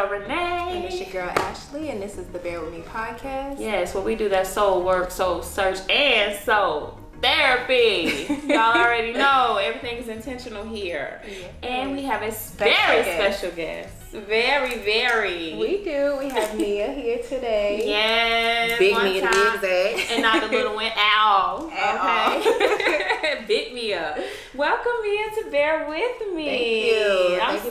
Sherelle Renae. And it's your girl Ashley, and this is the Bear With Me podcast. Yes, where we do that soul work, soul search, and soul therapy. Y'all already know everything is intentional here. Yeah. And we have a very special guest. Very. We do. We have Mia here today. Yes. Big Mia to be exact. And not the little one, Al. Okay. Big Mia. Welcome Mia to Bear With Me. Thank you. Thank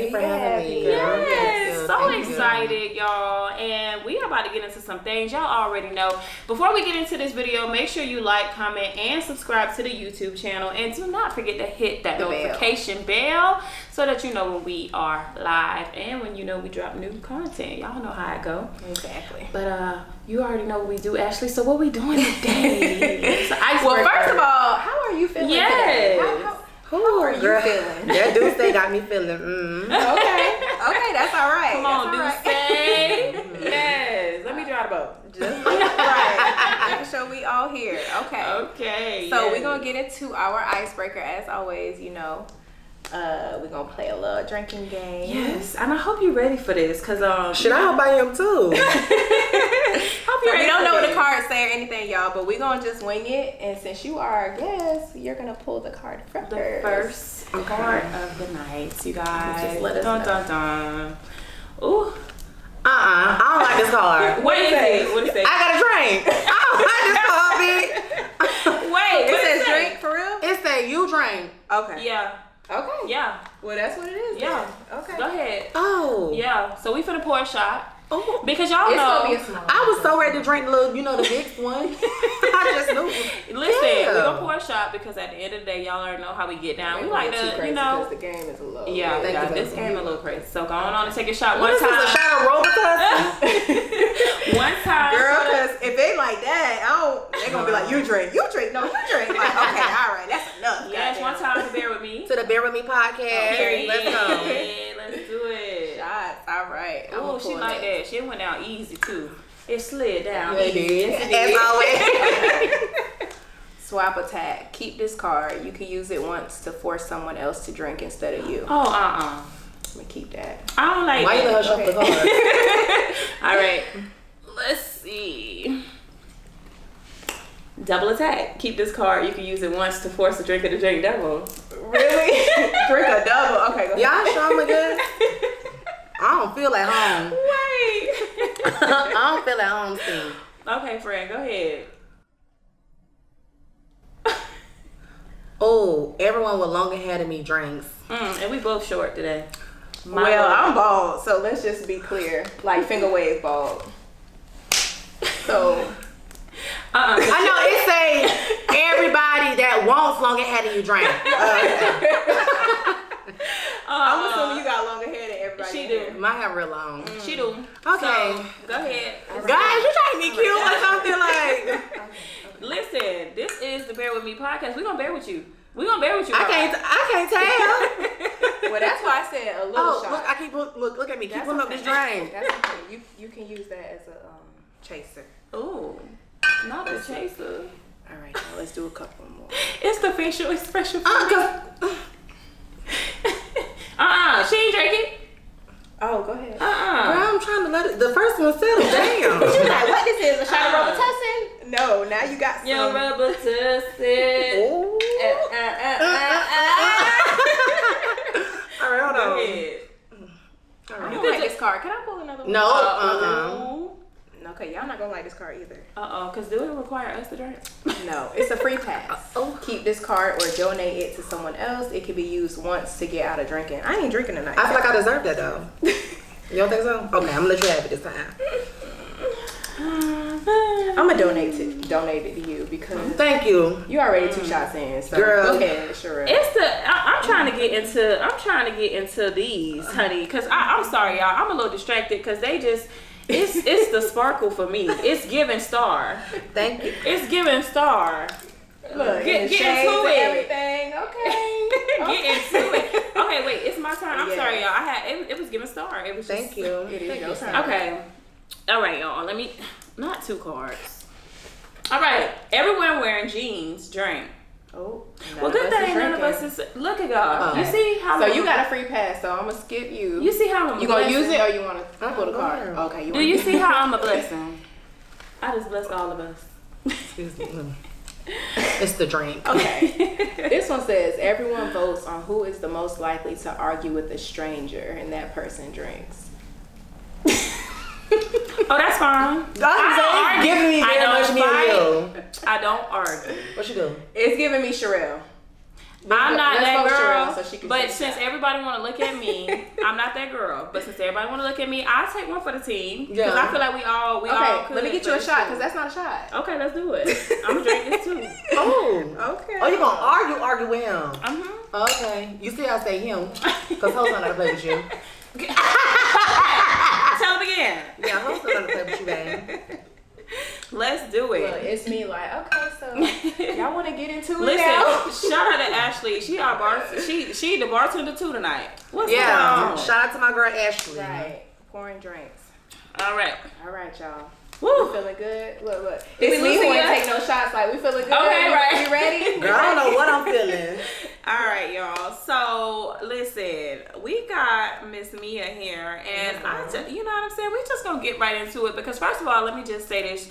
you for having me. Yes. So excited, y'all. And we are about to get into some things y'all already know. Before we get into this video, make sure you like, comment, and subscribe to the YouTube channel. And do not forget to hit that notification bell so that you know when we are live and when you know we drop new content. Y'all know how it go. Exactly. But you already know what we do, Ashley. So what we doing today? Well, first of all, how are you feeling today? How are you feeling? That Duce got me feeling. Okay, that's all right. Come on, Duce. Yes. Let me drive the boat. Just right. Making sure we all here. Okay. So we're gonna get into our icebreaker as always. You know. We're gonna play a little drinking game. Yes, and I hope you're ready for this, cause shit, I hope I am too. We don't know what the cards say or anything, y'all, but we're gonna just wing it. And since you are our guest, you're gonna pull the card first. The first card of the night, you guys. Just let us know. Dun. Ooh. I don't like this card. What is it? What is it? I got a drink. I don't like this card, bitch. Wait, it says drink for real? It say you drink. Okay. Yeah. Okay. Yeah. Well, that's what it is. Yeah. Then. Okay. Go ahead. Oh. Yeah. So we finna pour a shot. Oh. Because y'all know. Gonna be a small I was so ready to drink the little, the mixed one. I just knew. Listen, we're gonna pour a shot because at the end of the day, y'all already know how we get down. We like to, because the game is a little. Yeah, this game a little crazy. So go on and take a shot what one time. This a shot of Robitussin? One time. Girl, because if they like that, they're gonna be like, you drink. No, you drink. Like, okay, all right, that's enough. Yes, one time to Bear With Me. To the Bear With Me podcast. Okay. Let's go. Let's do it. Shots, all right. Oh, she like that. She went down easy too. It slid down. Yeah, it did. As always. Swap attack. Keep this card. You can use it once to force someone else to drink instead of you. Oh, Let me keep that. I don't like Why that. you let her shuffle the card? All right. Let's see. Double attack. Keep this card. You can use it once to force a drinker to drink double. Really? Drink a double. Okay, go ahead. Y'all sure I'm good? I don't feel at home. Wait. I don't feel at home, Steve. Okay, friend, go ahead. Oh, everyone with longer hair than me drinks. And we both short today. I'm bald, so let's just be clear. Like finger wave bald. So I know it say everybody that wants longer hair than you drink. I'm assuming you got longer hair than everybody. She do. My hair real long. She do. Okay. So, go ahead. Guys, you trying to be cute or something like? Listen, this is the Bear With Me podcast. We're gonna bear with you. We're gonna bear with you. I can't tell. Well, that's why I said a little shot. Look, I keep look at me. Keep pulling up this drain. That's okay. You can use that as a chaser. Ooh, not a chaser. All right, now let's do a couple more. It's the facial expression. She ain't drinking. Oh, go ahead. Girl, I'm trying to let it. The first one settle down. But you like what this is? A shot of Robitussin? No, now you got some. Your Robitussin. Ooh. All right, hold on. Go ahead. I don't like this card. Can I pull another one? No. Okay, y'all not gonna like this card either. Because do it require us to drink? No, it's a free pass. Keep this card or donate it to someone else. It can be used once to get out of drinking. I ain't drinking tonight. I feel like I deserve that though. You don't think so? Okay, I'm gonna let you have it this time. I'm gonna donate it to you because thank you. You already 2 shots in. So girl, go ahead, Sherelle. I'm trying to get into these, honey. Cause I'm sorry, y'all. I'm a little distracted because they just. It's the sparkle for me. It's giving star. Thank you. It's giving star. Look, get into it. Everything. Okay. Get into it. Okay, wait. It's my turn. I'm sorry, y'all. It was giving star. It was. Thank you. It is your turn. Okay. All right, y'all. Let me. Not 2 cards. All right. Everyone wearing jeans drink. Oh, Well, good thing none of us is. Look at God. Okay. You see how? So you got a free pass. So I'm gonna skip you. You see how I'm You gonna use it or you wanna pull the card? Yeah. Okay. Do you see how I'm a blessing? I just blessed all of us. Excuse me. It's the drink. Okay. This one says everyone votes on who is the most likely to argue with a stranger, and that person drinks. Oh, that's fine. It's giving me very much me and you. I don't argue. What you do? It's giving me Sherelle. I'm not Let's that vote girl. Sherelle so she can But take since that. everybody want to look at me, I'm not that girl. But since everybody want to look at me, I'll take one for the team. Because Yeah. I feel like we all Okay, could. let me get you but a it's shot cool. because that's not a shot. Okay, let's do it. I'm gonna drink this too. Oh. Okay. Oh, you gonna argue with him? Mm-hmm. Okay. You see, I say him because hoes not gonna play with you. Tell him again. Yeah, hoes not gonna play with you, babe. Let's do it. Look, it's me like, okay, so y'all want to get into it Listen, now? shout out to Ashley. She our she the bartender too tonight. What's Yeah. going on? Shout out to my girl Ashley. Right. Pouring drinks. All right. All right, y'all. Woo. We feeling good? Look. we It's me who losing ain't ya? take no shots. Like, we feeling good? Okay, right. You ready? Girl, I don't know what I'm feeling. All right, y'all. So listen, we got Miss Mia here, and you know what I'm saying. We just gonna get right into it because first of all, let me just say this.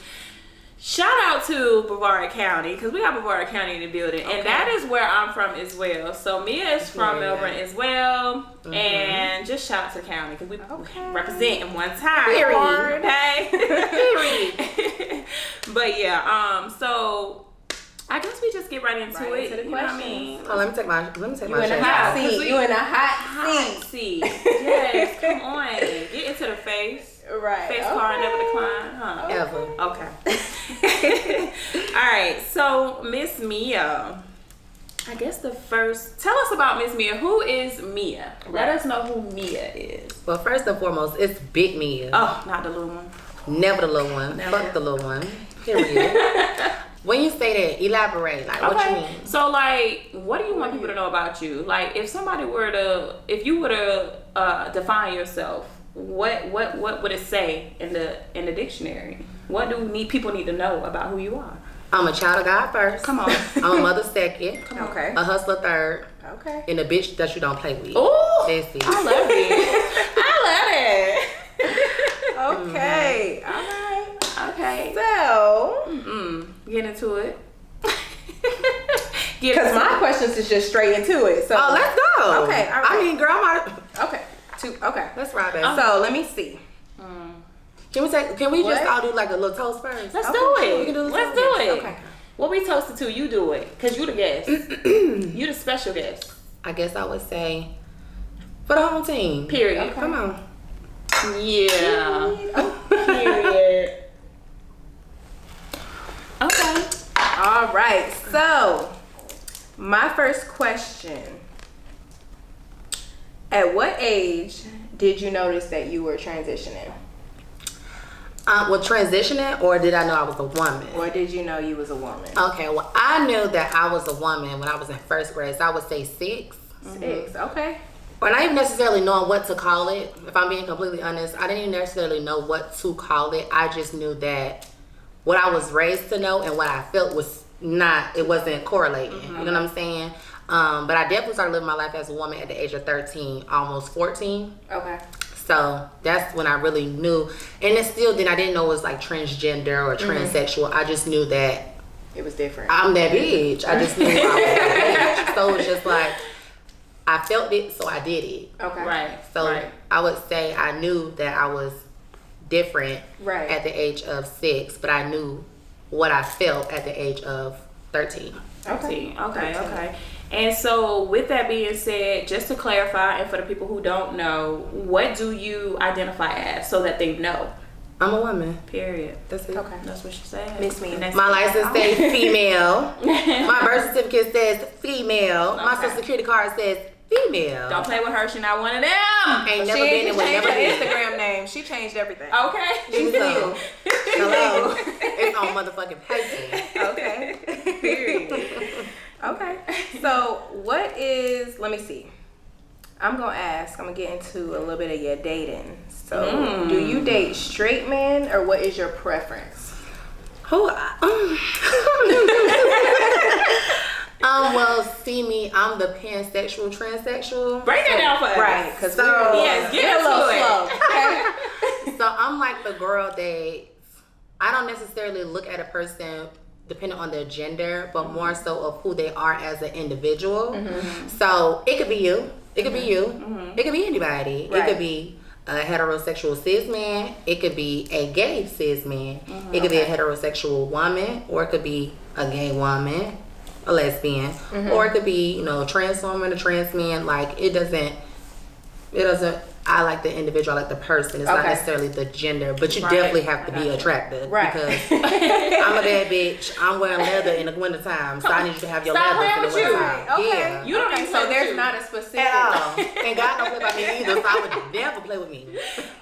Shout out to Brevard County because we got Brevard County in the building, and that is where I'm from as well. So Mia is from Melbourne as well, and just shout out to the county because we represent in one time. Period. Okay. But yeah, so I guess we just get right into Right it. into the You know what I questions. mean? Oh, let me take my You in a shot. hot Yeah, 'cause seat. we- You in a hot seat. See, yes, come on, get into the face. Right. Face card never decline, huh? Ever. Okay. All right. So, Miss Mia, I guess tell us about Miss Mia. Who is Mia? Let us know who Mia is. Well, first and foremost, it's Big Mia. Oh, not the little one. Never the little one. Never. Fuck the little one. Period. When you say that, elaborate. Like, what you mean? So, like, what do you want people to know about you? Like, if you were to define yourself, what would it say in the dictionary? What do people need to know about who you are? I'm a child of God first. Come on. I'm a mother second. Okay. A hustler third. Okay. And a bitch that you don't play with. Ooh, That's it. I love it. I love it. Okay. All right. Okay. So, Get into it. because my questions is just straight into it. So, Oh, let's go. Okay, all right. I mean, girl, Okay. Okay. let's ride, baby. So let me see. Can we just What? all do like a little toast first? Let's Okay, do we it. can do this Let's one. do it. Okay. What we toasted to, you do it. Because you the guest. You the special guest. I guess I would say for the whole team. Period. Okay. Come on. Yeah. Period. Okay. All right. So, my first question. At what age did you notice that you were transitioning? Well, transitioning, or did I know I was a woman? Or did you know you was a woman? Okay, well, I knew that I was a woman when I was in first grade. So I would say 6. 6. Okay. Or not even necessarily knowing what to call it. If I'm being completely honest, I didn't even necessarily know what to call it. I just knew that what I was raised to know and what I felt was it wasn't correlating. You know what I'm saying? But I definitely started living my life as a woman at the age of 13, almost 14. Okay. So that's when I really knew. And it still then I didn't know it was like transgender or transsexual. I just knew that It was different. I'm that bitch. I just knew I was that bitch. So it was just like I felt it, so I did it. Okay. Right. So right. I would say I knew that I was different Right. at the age of 6, but I knew what I felt at the age of 13. Okay. Okay. And so, with that being said, just to clarify, and for the people who don't know, what do you identify as so that they know? I'm a woman. Period. That's it. Okay. That's what she said. Miss me. And that's My it. license says female. My birth certificate says female. My Okay. social security card says female. Don't play with her. She's not one of them. Ain't She never been and will changed never her be. Instagram name. She changed everything. Okay. She's So, legal. hello. It's on motherfucking paper. Okay. Period. Okay. So let me see. I'm going to get into a little bit of your dating. So do you date straight men or what is your preference? Well, see me, I'm the pansexual, transsexual. Break that down for us. Right, because So, yes, get a little into it. slow. Okay? So I'm like the girl that I don't necessarily look at a person depending on their gender, but more so of who they are as an individual. So it could be you. It could be you. It could be anybody. Right. It could be a heterosexual cis man. It could be a gay cis man. It could be a heterosexual woman, or it could be a gay woman, a lesbian, or it could be, you know, a trans woman, a trans man. Like it doesn't. I like the individual, I like the person. It's not necessarily the gender, but you definitely have to be attractive. Right. Because I'm a bad bitch. I'm wearing leather in the wintertime, so I need you to have your Stop leather in the playing with you. wintertime. Okay. Yeah. You don't even So play with there's you. not a specific. At all. And God don't play by me either, so I would never play with me.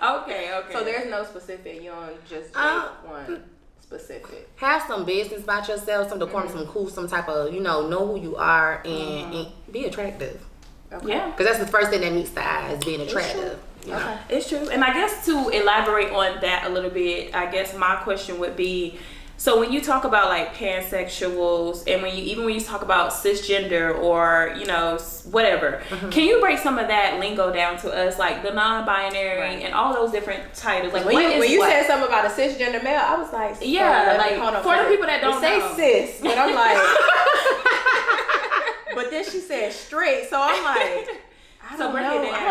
Okay. So there's no specific. You don't just take one specific. Have some business about yourself, some decorum, some cool, some type of, you know who you are, and be attractive. Okay. Yeah. Because that's the first thing that meets the eye, is being attractive. You know? Okay. It's true. And I guess to elaborate on that a little bit, I guess my question would be, so when you talk about like pansexuals, and when you talk about cisgender or, you know, whatever, can you break some of that lingo down to us, like the non-binary and all those different titles? Like When you said something about a cisgender male, I was like, hold on, for the people that don't say know. cis, but I'm like, but then she said straight, so I'm like, I don't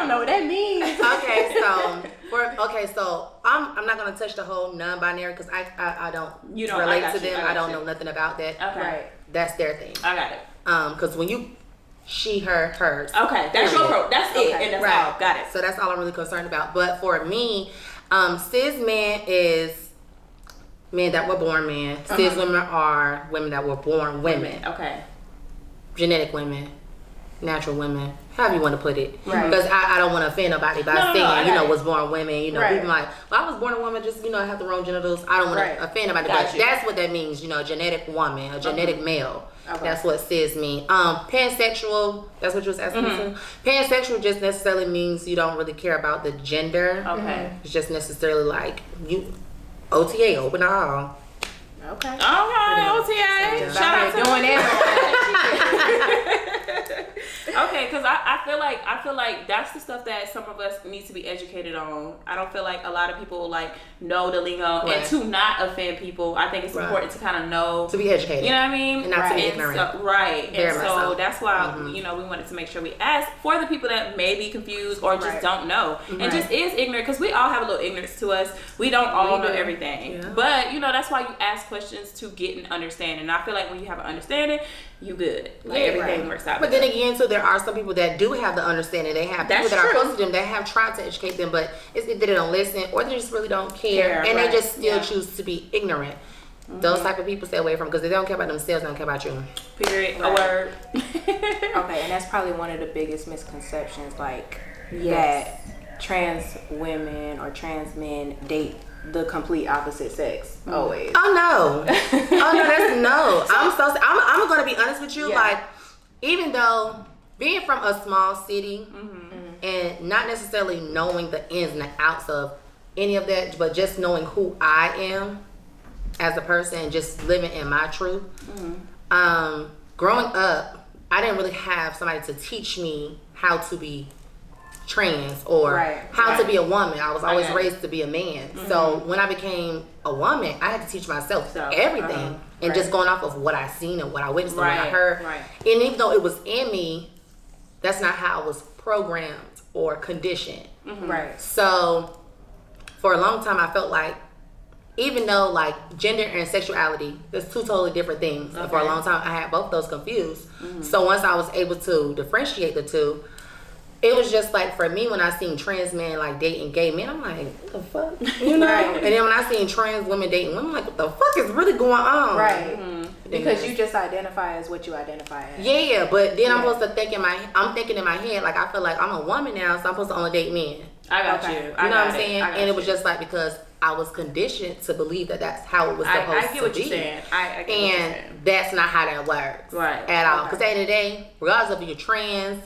know what that means. So I'm not gonna touch the whole non-binary because I don't relate to them. I don't know nothing about that. Okay. Right. That's their thing. I got it. Because when you she, her, hers. Okay, that's your pro. That's it, Okay. and that's Right. all. Got it. So that's all I'm really concerned about. But for me, cis man is men that were born men. Cis women are women that were born women. Okay. Genetic women, natural women, however you want to put it. Right. Because I don't want to offend nobody by saying, was born women. You know, Right. people like, well, I was born a woman, just, I have the wrong genitals. I don't want to offend nobody. Got But you. that's what that means, genetic woman, a genetic male. Okay. That's what cis mean. Pansexual, that's what you was asking me to. Pansexual just necessarily means you don't really care about the gender. Okay. It's just necessarily like you, OTA, open all. Okay. All right, OTA. Yeah. Shout out to doing it. Okay, because I feel like that's the stuff that some of us need to be educated on. I don't feel like a lot of people know the lingo, Right. and to not offend people, I think it's Right. important to kind of know, To be educated. you know what I mean, And not to be And ignorant. so, right? Very And much so so. that's why we wanted to make sure we ask for the people that may be confused or just Right. don't know and Right. just is ignorant, because we all have a little ignorance to us. We don't all know do. everything, Yeah. but that's why you ask questions to get an understanding. And I feel like when you have an understanding, you good. Like everything right. works out. But then again, too, there are some people that do have the understanding. They have people That's that are true. close to them that have tried to educate them, but it's either they don't listen or they just really don't care, and right. they just still Yeah. choose to be ignorant. Those type of people stay away from, because they don't care about themselves, they don't care about you. Period. Right. A word. Okay, and that's probably one of the biggest misconceptions, Yes. that trans women or trans men date the complete opposite sex always. Oh no, that's no. I'm gonna be honest with you. Yeah. Like, even though being from a small city and not necessarily knowing the ins and the outs of any of that, but just knowing who I am as a person and just living in my truth. Growing up, I didn't really have somebody to teach me how to be trans or how to be a woman. I was always raised to be a man. So when I became a woman, I had to teach myself everything, and just going off of what I seen and what I witnessed and what I heard. Right. And even though it was in me, that's not how I was programmed or conditioned. Right. So for a long time, I felt like, even though gender and sexuality, there's two totally different things. And for a long time, I had both those confused. So once I was able to differentiate the two, it was just for me, when I seen trans men dating gay men, I'm like, what the fuck? You know? Right. And then when I seen trans women dating women, I'm like, what the fuck is really going on? Right. Because you just identify as what you identify as. Yeah, but then I'm supposed to think I'm thinking in my head, I feel like I'm a woman now, so I'm supposed to only date men. I got you. You know what I'm saying? And it was just because I was conditioned to believe that that's how it was supposed to be. I get what you're saying. I get what you're saying. And that's not how that works. Right. At all. Because at the end of the day, regardless of if you're trans,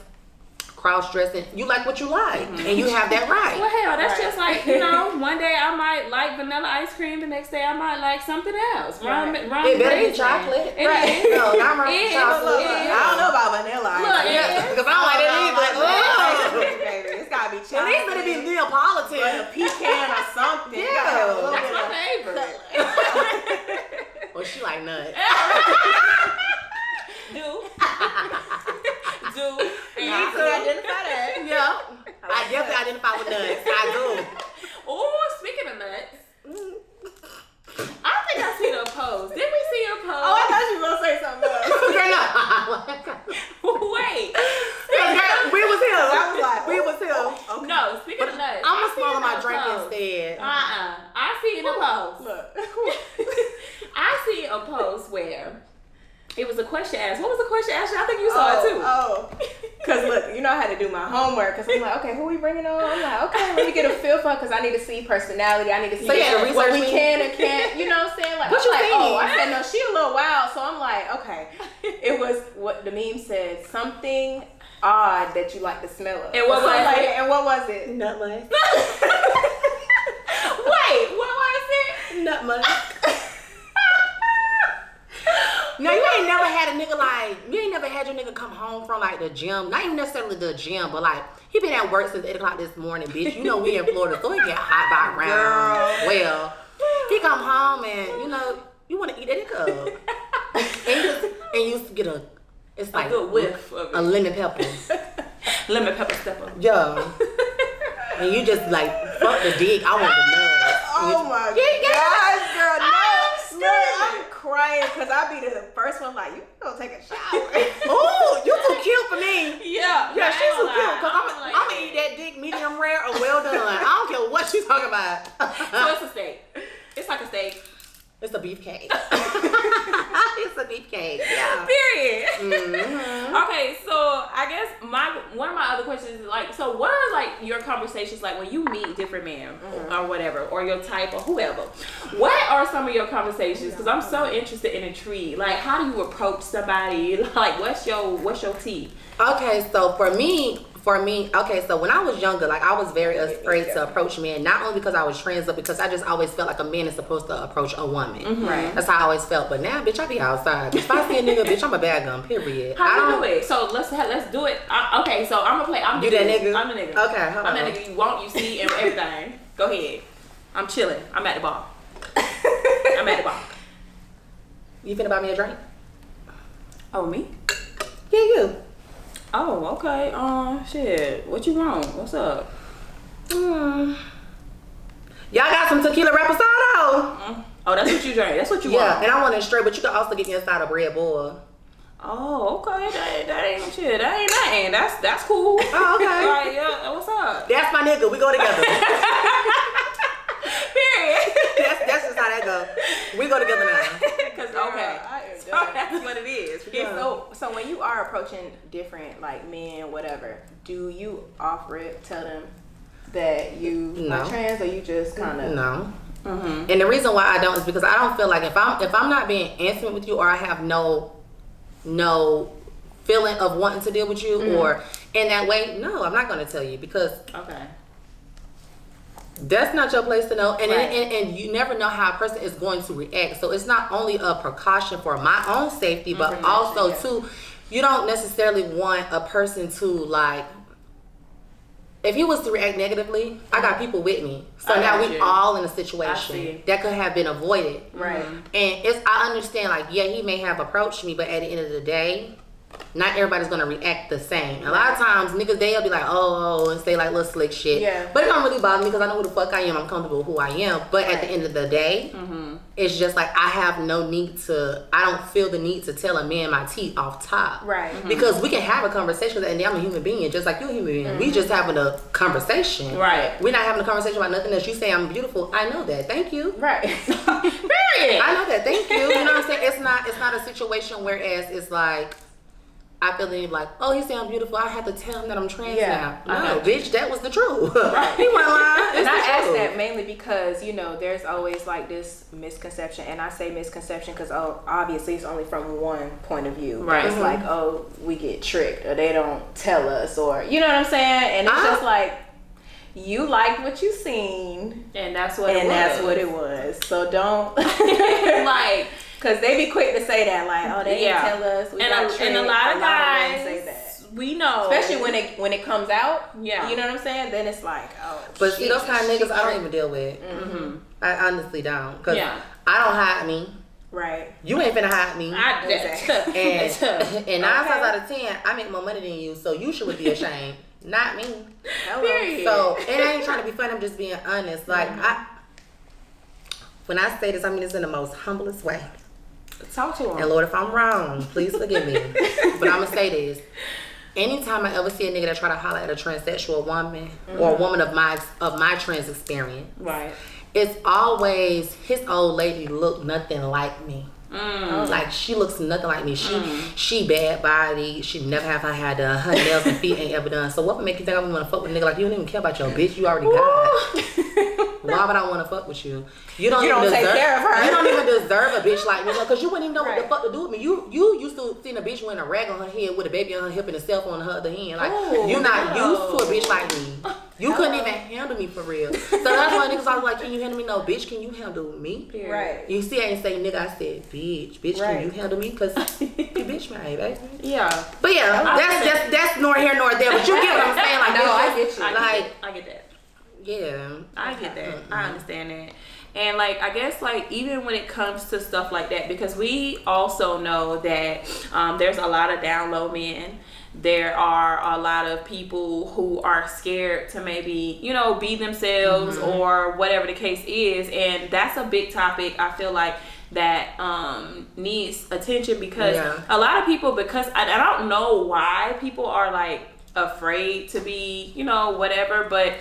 cross-dressing. You like what you like, and you have that right. Well, hell, that's just like, one day I might like vanilla ice cream, the next day I might like something else. It better be chocolate. Right. No, not rum chocolate. I don't know about vanilla ice cream. Because I don't like that either. Baby, it's gotta be chocolate. At least it'll be Neapolitan. Or a pecan or something. Yeah. That's my favorite. Well, she like nuts. Do. You need to identify that. Yeah. I definitely identify with nuts. I do. Oh, speaking of nuts, I think I seen a post. Did we see a post? Oh, I thought you were gonna say something else. Wait. We was here. I was like, we was here. Okay. No, speaking of nuts, I'm gonna swallow my drink instead. I seen a post. Look. I seen a post where it was a question asked. What was the question asked? I think you saw it too. Cause look, you know I had to do my homework. Cause I'm like, okay, who we bringing on? I'm like, okay, let me get a feel for it. Cause I need to see personality. I need to see what we can and can't. You know what I'm saying? Like, What you think? I said no, she a little wild. So I'm like, okay. It was what the meme said. Something odd that you like the smell of. And what was it? And what was it? Nut musk. Wait, what was it? Nut musk. No, you ain't never had a nigga like, you ain't never had your nigga come home from like the gym. Not even necessarily the gym, but like, he been at work since 8 o'clock this morning, bitch. You know we in Florida, so it get hot by round. Well, he come home and, you want to eat that nigga up. and you get it's like a good whiff of it. A lemon pepper. Lemon pepper stepper. Yeah. And you just like, fuck the dick, I want the nuts. Oh my gosh, girl, no. I'm crying because I be the first one like, you gonna take a shower. Ooh, you too cute for me. Yeah, Yeah, she's too cute. Cause I'm gonna eat that dick medium rare or well done. I don't care what she's talking about. So it's a steak. It's like a steak. It's a beefcake. It's a beefcake. Yeah. Period. Mm-hmm. Okay, so I guess one of my other questions is like, so what are like your conversations like when you meet different men or whatever, or your type or whoever? What are some of your conversations? Because I'm so interested and intrigued. Like, how do you approach somebody? Like, what's your tea? Okay, so for me, okay, so when I was younger, like I was very afraid to approach men, not only because I was trans, but because I just always felt like a man is supposed to approach a woman. Mm-hmm. Right. That's how I always felt. But now, bitch, I be outside. If I see a nigga, bitch, I'm a bad gun, period. How do you do it? So let's do it. Okay, so I'm gonna play. I'm the nigga. I'm the nigga. Okay, hold on. I'm that nigga you want, you see, and everything. Go ahead. I'm chilling. I'm at the bar. I'm at the bar. You finna buy me a drink? Oh, me? Yeah, you. Oh, okay. Shit. What you want? What's up? Y'all got some tequila reposado? Oh, that's what you drink. That's what you Yeah, want. and I want it straight, but you can also get me inside a bread boil. Oh, okay. That ain't shit. That ain't nothing. That's cool. Oh, okay. Like, yeah. What's up? That's my nigga. We go together. Period. That's just how that go. We go together now. Okay. So that's what it is. Yeah. So when you are approaching different like men, whatever, do you offer it? Tell them that you are trans, or you just kind of no. Mm-hmm. And the reason why I don't is because I don't feel like if I'm not being intimate with you, or I have no feeling of wanting to deal with you, or in that way, no, I'm not going to tell you, because that's not your place to know, and and you never know how a person is going to react. So it's not only a precaution for my own safety, but also too, you don't necessarily want a person to like. If he was to react negatively, I got people with me, so now we all in a situation that could have been avoided. Right. And I understand, like, yeah, he may have approached me, but at the end of the day, not everybody's gonna react the same. A lot of times, niggas, they'll be like, oh, and say like little slick shit. Yeah. But it don't really bother me because I know who the fuck I am. I'm comfortable with who I am. But at the end of the day, it's just like I don't feel the need to tell a man my teeth off top. Right. Because we can have a conversation, and I'm a human being, just like you're a human being. We just having a conversation. Right. We're not having a conversation about nothing else. You say I'm beautiful. I know that. Thank you. Right. Period. I know that. Thank you. You know what I'm saying? It's not a situation whereas it's like, I feel like, oh, he sounds beautiful. I have to tell him that I'm trans Yeah. now. No, bitch, that was the truth. Right. He wasn't lying. And I ask that mainly because, you know, there's always like this misconception. And I say misconception because, obviously it's only from one point of view. Right. It's like, oh, we get tricked or they don't tell us or, you know what I'm saying? And it's just like, you liked what you seen. And that's what it was. That's what it was. So don't. Like. Because they be quick to say that, like, oh, they didn't tell us. We got tricked. And a lot of guys say that. We know. Especially when it comes out. Yeah. You know what I'm saying? Then it's like, oh. But see, those kind of niggas I don't even deal with. Mm-hmm. I honestly don't. Because I don't hide me. Right. You ain't finna hide me. And 9 times out of 10, I make more money than you, so you should be ashamed. Not me. Period. So, and I ain't trying to be funny, I'm just being honest. Like, when I say this, I mean this in the most humblest way. Talk to him. And Lord, if I'm wrong, please forgive me. But I'm gonna say this. Anytime I ever see a nigga that try to holler at a transsexual woman or a woman of my trans experience, right, it's always his old lady look nothing like me. Like she looks nothing like me. She bad body. She never have her hair done. Her nails and feet ain't ever done. So what would make you think I would want to fuck with a nigga like you? Don't even care about your bitch. You already got it. Why would I want to fuck with you? You don't take care of her. You don't even deserve a bitch like me because you wouldn't even know what the fuck to do with me. You used to see a bitch wearing a rag on her head with a baby on her hip and a cell phone on her other hand. Like you're not used to a bitch like me. You couldn't even handle me for real. So that's why niggas always like, can you handle me? No, bitch, can you handle me? Right. You see, I ain't say nigga, I said bitch, can you handle me? Cause you bitch me, baby. Yeah. But yeah, that's nor here nor there. But you get what I'm saying? Like, no, I get you. I get that. Yeah. I get that. I understand that. And like, I guess like even when it comes to stuff like that, because we also know that there's a lot of down low men. There are a lot of people who are scared to maybe, you know, be themselves or whatever the case is. And that's a big topic, I feel like, that needs attention because a lot of people, because I don't know why people are like afraid to be, you know, whatever, but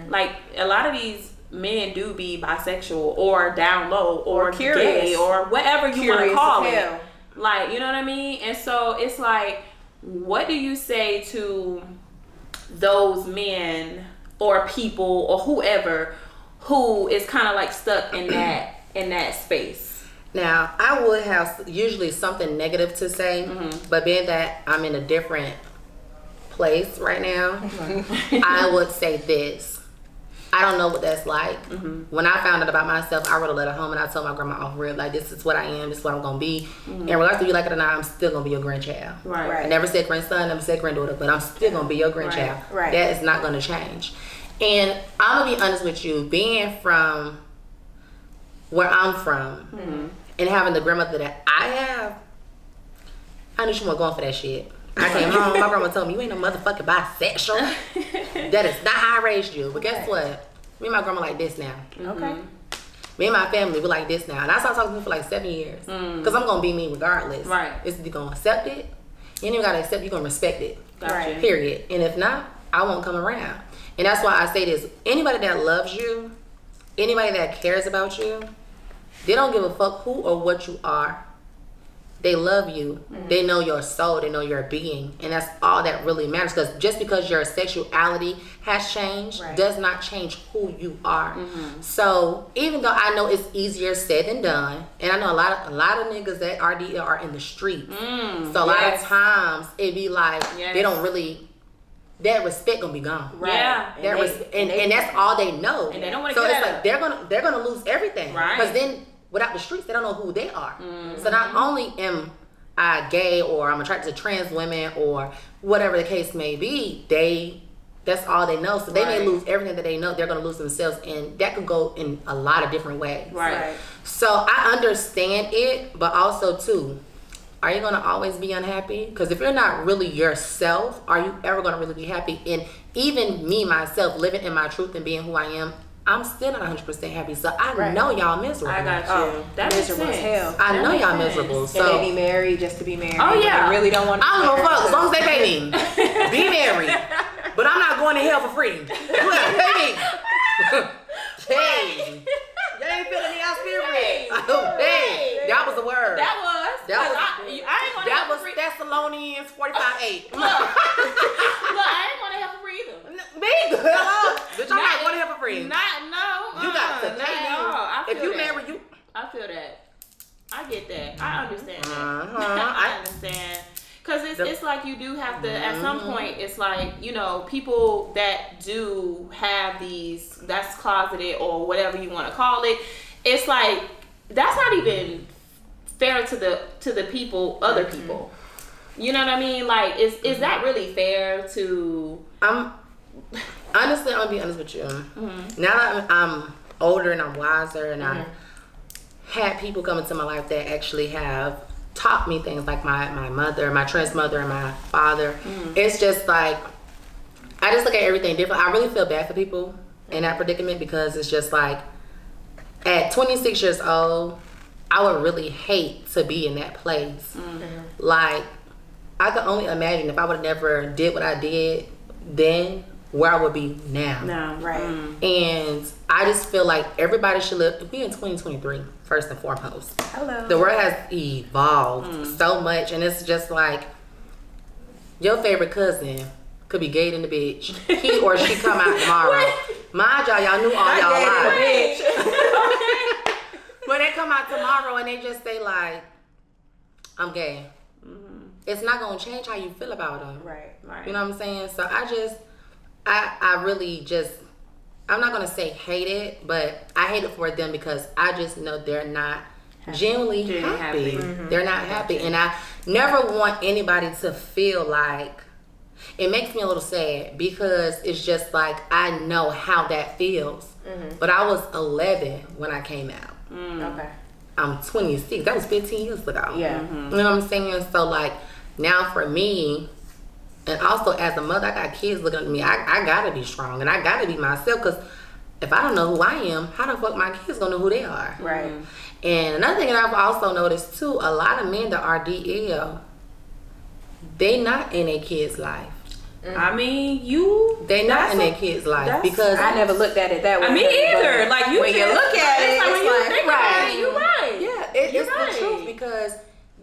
like a lot of these men do be bisexual or down low or curious gay or whatever you want to call it. Hell. Like, you know what I mean? And so it's like, what do you say to those men or people or whoever who is kind of like stuck in that space? Now, I would have usually something negative to say, but being that I'm in a different place right now, I would say this. I don't know what that's like. When I found out about myself, I wrote a letter home and I told my grandma off real, like, this is what I am, this is what I'm gonna be. And regardless if you like it or not, I'm still gonna be your grandchild. Right. I never said grandson, never said granddaughter, but I'm still gonna be your grandchild. Right. That is not gonna change. And I'm gonna be honest with you, being from where I'm from and having the grandmother that I have, I knew she wasn't going for that shit. I came home, my grandma told me, you ain't no motherfucking bisexual. That is not how I raised you. But guess what? Me and my grandma like this now. Okay. Me and my family, we like this now. And I started talking to me for like 7 years. Because I'm going to be me regardless. Right. It's either going to accept it, you ain't even got to accept it, you're going to respect it. Gotcha. Period. And if not, I won't come around. And that's why I say this. Anybody that loves you, anybody that cares about you, they don't give a fuck who or what you are. They love you. They know your soul. They know your being. And that's all that really matters. Because just because your sexuality has changed does not change who you are. So even though I know it's easier said than done, and I know a lot of niggas that RD are in the streets. So a lot of times it be like they don't really, that respect gonna be gone. Right. Yeah. And that's all they know. And they don't want to so get it's out. like they're gonna lose everything. Right. Because then without the streets, they don't know who they are. So not only am I gay or I'm attracted to trans women or whatever the case may be, that's all they know. So they may lose everything that they know. They're going to lose themselves, and that could go in a lot of different ways. Right. So I understand it, but also too, are you going to always be unhappy? Because if you're not really yourself, are you ever going to really be happy? And even me, myself, living in my truth and being who I am, I'm still not 100% happy. So I know y'all miserable. I got you. That makes miserable as sense. hell. I know makes y'all sense. miserable. And So they be married just to be married. Oh, yeah. They really don't want to I don't give a fuck as long as they pay me. Be married. But I'm not going to hell for free. You gotta pay me. Hey. You ain't feeling me out spirit. Hey. Hey. That was the word. That was. That was- I ain't gonna that was Thessalonians 45:8. Look, I ain't want to help a free either. Me, girl. Bitch, I'm not going to help a friend. No. You got to pay me. If you marry you. I feel that. I get that. I understand that. Uh-huh. I understand. Because it's like you do have to, at some point, it's like, you know, people that do have these, that's closeted or whatever you want to call it, it's like, that's not even fair to the people, other people. You know what I mean? Like, is that really fair to... Honestly, I'm going to be honest with you. Now that I'm older and I'm wiser and I had people come into my life that actually have taught me things, like my mother, my trans mother, and my father. It's just like, I just look at everything different. I really feel bad for people in that predicament, because it's just like, at 26 years old, I would really hate to be in that place. Like, I could only imagine if I would have never did what I did then, where I would be now. Right. And I just feel like everybody should live. We in 2023, first and foremost. Hello. The world has evolved so much, and it's just like, your favorite cousin could be gay in the bitch. He or she come out tomorrow. Mind y'all knew all y'all lives. When they come out tomorrow and they just say like, I'm gay. It's not gonna change how you feel about them. Right. You know what I'm saying? So I really just, I'm not gonna say hate it, but I hate it for them, because I just know they're not genuinely happy. They're not happy, and I never want anybody to feel like, it makes me a little sad, because it's just like, I know how that feels. But I was 11 when I came out. Okay. I'm 26. That was 15 years ago. Yeah. You know what I'm saying? So like, now for me, and also as a mother, I got kids looking at me. I gotta be strong, and I gotta be myself, because if I don't know who I am, how the fuck my kids gonna know who they are? Right. And another thing that I've also noticed too, a lot of men that are DL, they not in their kids' life. I mean, they not in their kids' life, because I never looked at it that way. Me either. Like, you when you look at it, when you think about it, you're right. Yeah, it's right. the truth, because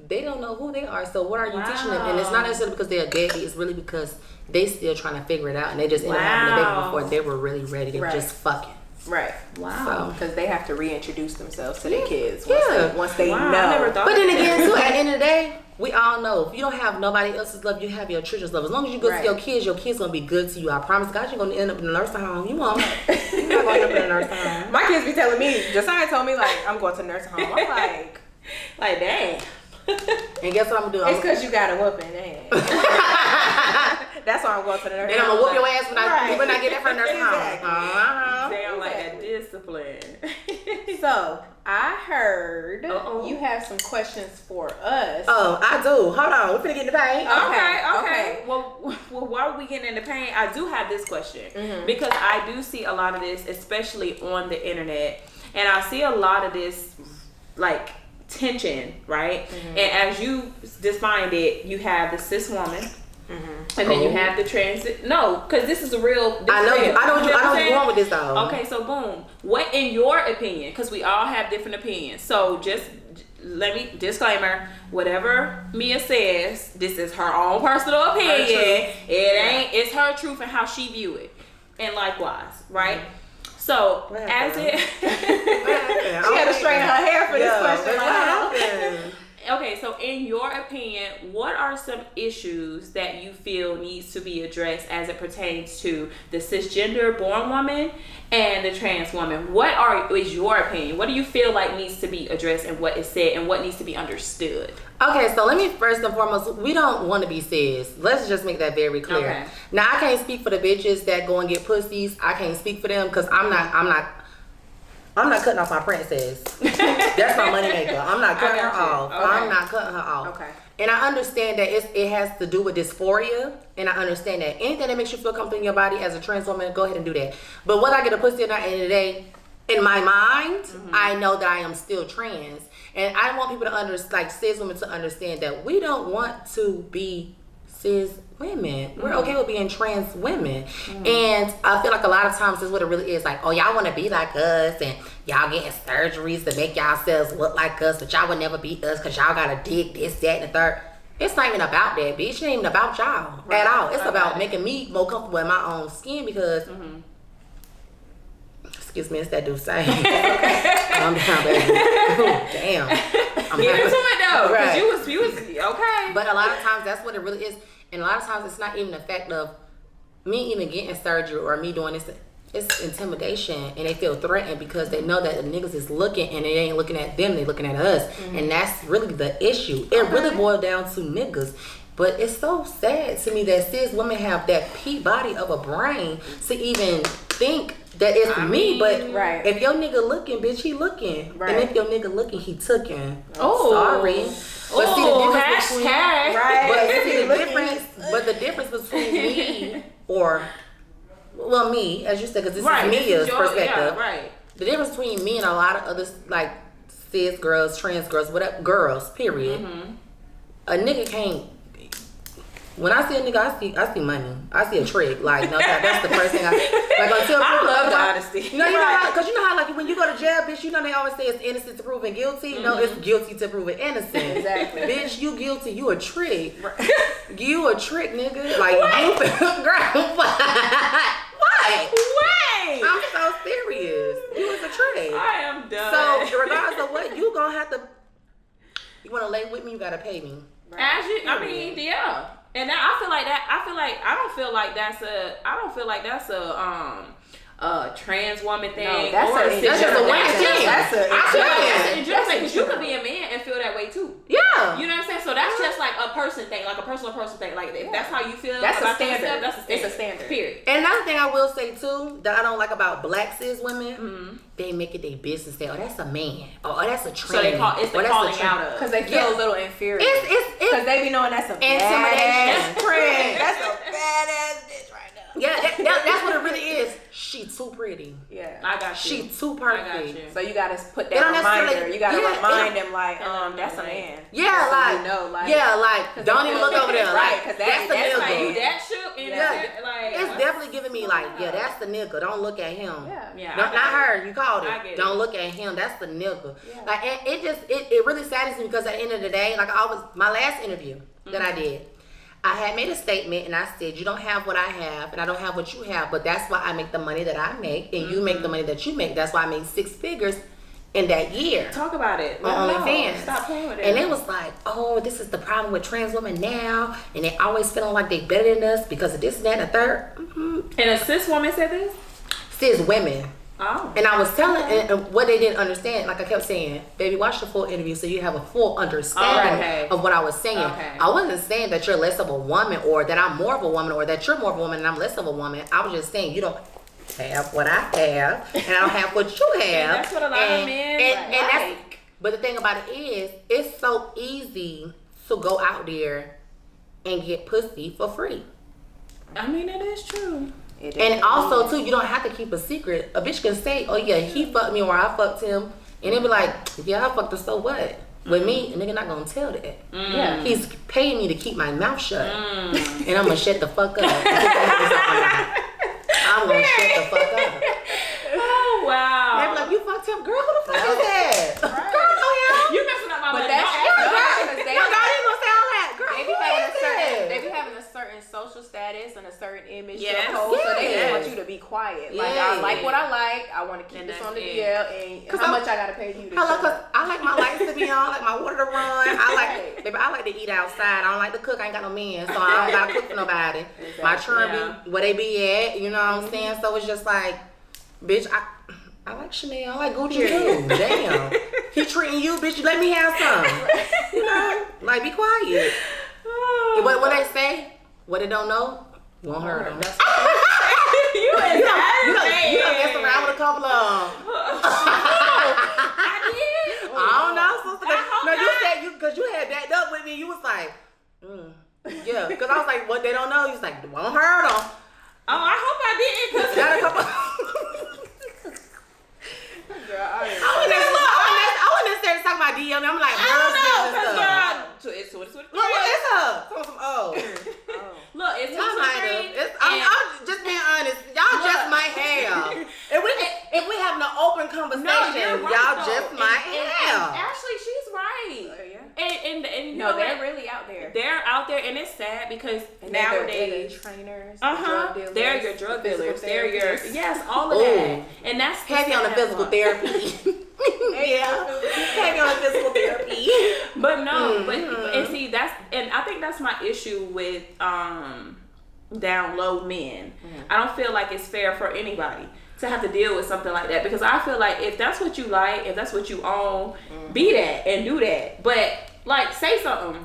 they don't know who they are. So what are you teaching them? And it's not necessarily because they're deadbeat. It's really because they still trying to figure it out, and they just ended up having a baby before they were really ready to just fucking. Right. Wow. Because they have to reintroduce themselves to their kids once they know. I never thought but then again, too, at the end of the day, we all know if you don't have nobody else's love, you have your children's love. As long as you go to your kids gonna be good to you. I promise God, you're gonna end up in a nursing home. You won't. You're not gonna end up in a nursing home. My kids be telling me, Josiah told me, like, I'm going to the nursing home. I'm like dang. And guess what I'm gonna do? It's because you got a whooping. That's why I'm going to the nursing home. Then I'm gonna whoop your ass when I get that from the nursing home. They don't like that discipline. So I heard you have some questions for us. Oh, I do. Hold on, we're finna get in the paint. Okay. Well, while we getting in the paint, I do have this question because I do see a lot of this, especially on the internet, and I see a lot of this like tension, right? And as you defined it, you have the cis woman. And then you have the transit. No, because this is a real. I know you're going with this though. Okay, so boom. What, in your opinion? Because we all have different opinions. So just let me disclaimer. Whatever Mia says, this is her own personal opinion. It's her truth and how she view it, and likewise, right? So as it, she had to straighten her hair for this question. Okay, so in your opinion, what are some issues that you feel needs to be addressed as it pertains to the cisgender born woman and the trans woman? What is your opinion? What do you feel like needs to be addressed and what is said and what needs to be understood? Okay, so let me first and foremost, we don't want to be cis. Let's just make that very clear. Okay. Now, I can't speak for the bitches that go and get pussies. I can't speak for them because I'm not cutting off my princess. That's my money maker. I'm not cutting her off. Okay. I'm not cutting her off. Okay. And I understand that it has to do with dysphoria. And I understand that anything that makes you feel comfortable in your body as a trans woman, go ahead and do that. But whether I get a pussy or not, at the end of the day, in my mind, I know that I am still trans. And I want people to cis women to understand that we don't want to be cis women. We're okay with being trans women. And I feel like a lot of times this is what it really is. Like, oh, y'all want to be like us and y'all getting surgeries to make yourselves look like us, but y'all would never be us because y'all got to dig this, that, and the third. it's not even about that, bitch. It ain't even about y'all at all. It's about making me more comfortable in my own skin because, excuse me, it's that dude saying. Calm down, baby. Damn. Get into it though, because you was okay. But a lot of times that's what it really is, and a lot of times it's not even the fact of me even getting surgery or me doing this. It's intimidation, and they feel threatened because they know that the niggas is looking, and they ain't looking at them, they looking at us, and that's really the issue. It really boils down to niggas. But it's so sad to me that cis women have that body of a brain to even think that it's me. But if your nigga looking, bitch, he looking. And if your nigga looking, he tooking. Oh, sorry. But see the difference hashtag. But the difference between me or me, as you said, because this is Mia's perspective. The difference between me and a lot of others, like cis girls, trans girls, whatever, girls, period. A nigga can't. When I see a nigga, I see money. I see a trick. Like, no, that's the first thing I until I love the honesty. You know how, because you know how, like, when you go to jail, bitch, you know they always say it's innocent to proven guilty. You know, it's guilty to proven innocent. Exactly. Bitch, you guilty. You a trick. You a trick, nigga. Like, you, girl, what? Wait! I'm so serious. You was a trick. I am done. So, regardless of what, you gonna have to. You wanna lay with me? You gotta pay me. As you, I mean, yeah. And I feel like that. I don't feel like that's a trans woman thing. No, that's just a woman thing. That's a because you could be a man and feel that way too. Yeah. You know what I'm saying? So that's just like a person thing, like a personal thing. Like if that's how you feel. That's about a standard. yourself, that's a standard. It's a standard. Period. And another thing I will say too that I don't like about black cis women, they make it their business. Say, oh, that's a man. Oh, that's a trans. So they call it's the calling out of because they feel a little inferior. It's because they be knowing that's a intimidation. That's a badass bitch right now. Yeah, that's what it really is. She too pretty. Yeah, I got you. She too perfect. I got you. So you gotta put that reminder. You gotta remind them like, that's a man. Yeah, like, don't even look over there. Right, because that's the nigga. Like, you that shook and it's definitely giving me like, that's the nigga. Don't look at him. Yeah. Not her. You called it. it. Don't look at him. That's the nigga. Yeah. Like, and it really saddens me because at the end of the day, like my last interview that I did, I had made a statement and I said, you don't have what I have and I don't have what you have, but that's why I make the money that I make and you make the money that you make. That's why I made 6 figures in that year. Talk about it. On OnlyFans. Stop playing with it. And it was like, oh, this is the problem with trans women now, and they always feeling like they better than us because of this and that and the third. And a cis woman said this? Cis women. Oh. And I was telling, and what they didn't understand, like I kept saying, baby, watch the full interview so you have a full understanding of what I was saying. I wasn't saying that you're less of a woman or that I'm more of a woman or that you're more of a woman and I'm less of a woman. I was just saying you don't have what I have and I don't have what you have. And that's what a lot of men like. But the thing about it is, it's so easy to go out there and get pussy for free. I mean, it is true. And also too, you don't have to keep a secret. A bitch can say, oh yeah, he fucked me or I fucked him, and they be like, yeah, I fucked her, so what? With me, a nigga not gonna tell that. Yeah, he's paying me to keep my mouth shut, and I'm gonna shut the fuck up. I'm gonna shut the fuck up. Oh wow! They be like, you fucked him, girl. Who the fuck is that? Right. Girl, know him. You messing up my money. But that's they be having a certain social status and a certain image to Yes. hold, so they just want you to be quiet. Like, I like what I like. I want to keep this on the DL, and how much I gotta pay you to Cause I like my lights to be on, I like my water to run. I like to eat outside. I don't like to cook. I ain't got no man, so I don't gotta cook for nobody. Exactly. My children be where they be at. You know what I'm saying? So it's just like, bitch, I like Chanel. I like Gucci too. Damn. He treating you, bitch. Let me have some. You know, like, be quiet. What they say? What they don't know won't hurt them. You don't mess around with a couple of them. I did. I don't know, sister. No, you said because you had backed up with me. You was like, yeah. Because I was like, what they don't know. You was like, won't hurt them. Oh, I hope I didn't. Cause got a couple. Girl, I wouldn't necessarily talk about DM. I'm like, it's look, it's her. Look, it's I'm just being honest. Y'all just might have. If we having an open conversation, y'all just might have. Actually, she's right. And no, know they're what? really out there. They're out there, and it's sad because nowadays they're trainers, uh-huh, drug dealers, they're your drug dealers. They're your therapists. yes, all of that, and that's heavy on the physical therapy. Yeah, heavy on the physical therapy. But no, but and see and I think that's my issue with down low men. I don't feel like it's fair for anybody to have to deal with something like that, because I feel like if that's what you like, if that's what you own, be that and do that. But like, say something.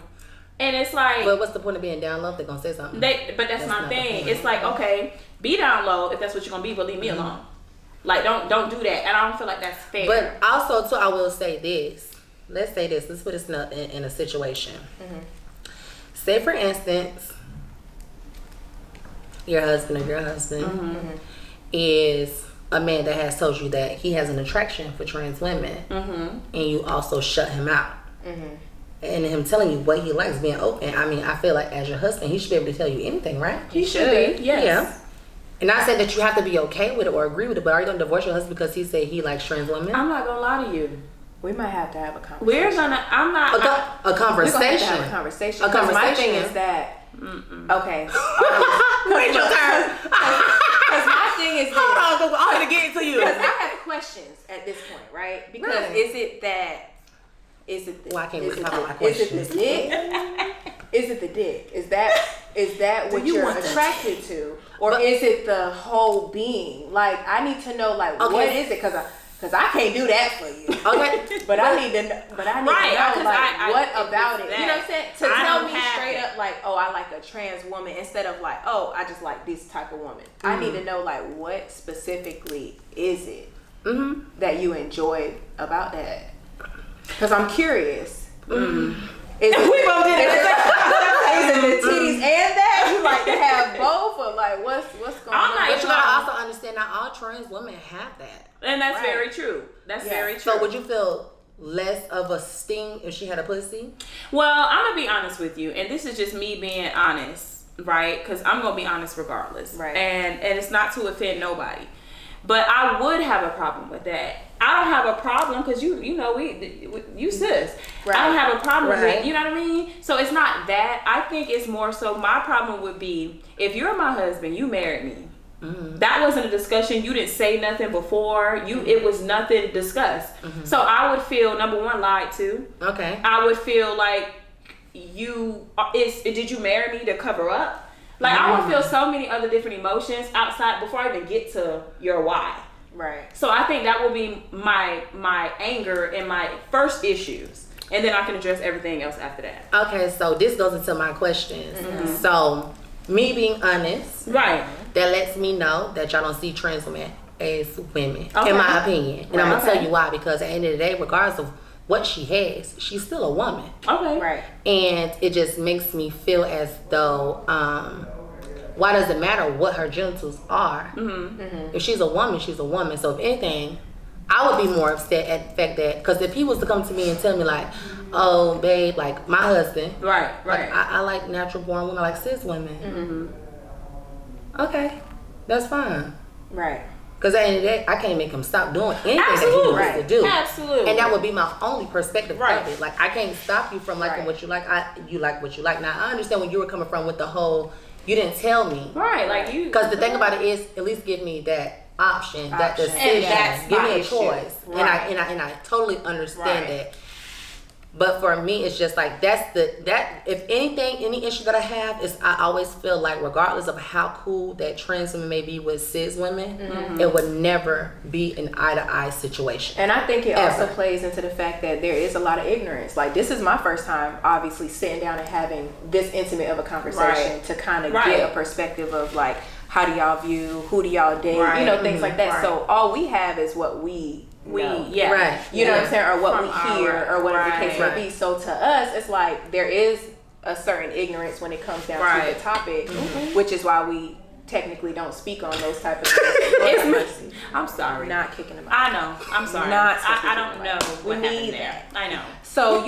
And it's like, but what's the point of being down low if they're gonna say something? But that's my thing. It's like, okay, be down low if that's what you're gonna be, but leave me alone. Like, don't do that. And I don't feel like that's fair. But also too, I will say this. Let's say this. Let's put this in a situation. Say for instance, your husband is a man that has told you that he has an attraction for trans women, and you also shut him out. And him telling you what he likes, being open. I mean, I feel like as your husband, he should be able to tell you anything, right? He should be, yes. Yeah. And I said that you have to be okay with it or agree with it, but are you gonna divorce your husband because he said he likes trans women? I'm not gonna lie to you. We might have to have a conversation. We're gonna. I'm not. A conversation. We're gonna have to have a conversation. A conversation. My thing is that. Okay. Wait your turn. Because my thing is hold on, I'm gonna get it to you. Because I have questions at this point, right? Because is it the dick? Is it the dick? Is that what you're attracted to, or is it the whole being? Like, I need to know, like, what is it? Because I can't do that for you. Okay, but I need to know, what about it? That, you know what I'm saying? To tell me straight up, like, oh, I like a trans woman, instead of like, oh, I just like this type of woman. I need to know, like, what specifically is it that you enjoyed about that? Because I'm curious. Is it the titties and that? You like to have both, or like what's going on? But you gotta also understand that all trans women have that, and that's very true. That's very true. So would you feel less of a sting if she had a pussy? Well, I'm gonna be honest with you, and this is just me being honest, right? Because I'm gonna be honest regardless, right? And it's not to offend nobody, but I would have a problem with that. I don't have a problem because you sis. Right. I don't have a problem with, you know what I mean? So it's not that. I think it's more so my problem would be if you're my husband, you married me. That wasn't a discussion. You didn't say nothing before. It was nothing discussed. So I would feel, number one, lied to. Okay. I would feel like did you marry me to cover up? Like I would feel so many other different emotions outside before I even get to your why. Right. So I think that will be my anger and my first issues, and then I can address everything else after that. Okay, so this goes into my questions. So me being honest, right, that lets me know that y'all don't see trans women as women, in my opinion. And I'm gonna tell you why, because at the end of the day, regardless of what she has, she's still a woman. Okay. Right. And it just makes me feel as though why does it matter what her genitals are? If she's a woman, she's a woman. So if anything, I would be more upset at the fact that, because if he was to come to me and tell me like, oh babe, like my husband, right, like, I like natural born women, like cis women. Okay, that's fine. Right. Because at the end of the day, I can't make him stop doing anything that he wants to do. Absolutely. And that would be my only perspective of it. Like, I can't stop you from liking what you like. You like what you like. Now, I understand where you were coming from with the whole, you didn't tell me. Right, like you. Because the thing about it is, at least give me that option, that decision. And that's give my me a issue. choice. Right. And I totally understand that. But for me, it's just like, if anything, any issue that I have is, I always feel like regardless of how cool that trans women may be with cis women, it would never be an eye-to-eye situation. And I think it also plays into the fact that there is a lot of ignorance. Like, this is my first time, obviously, sitting down and having this intimate of a conversation to kind of get a perspective of, like, how do y'all view, who do y'all date, you know, things like that. So all we have is what we know. You know what I'm saying, or what we hear, or whatever the case may be. So to us, it's like there is a certain ignorance when it comes down to the topic, which is why we technically don't speak on those type of things. I'm sorry, not kicking them out. I know. I'm sorry. I don't know what happened there. I know. So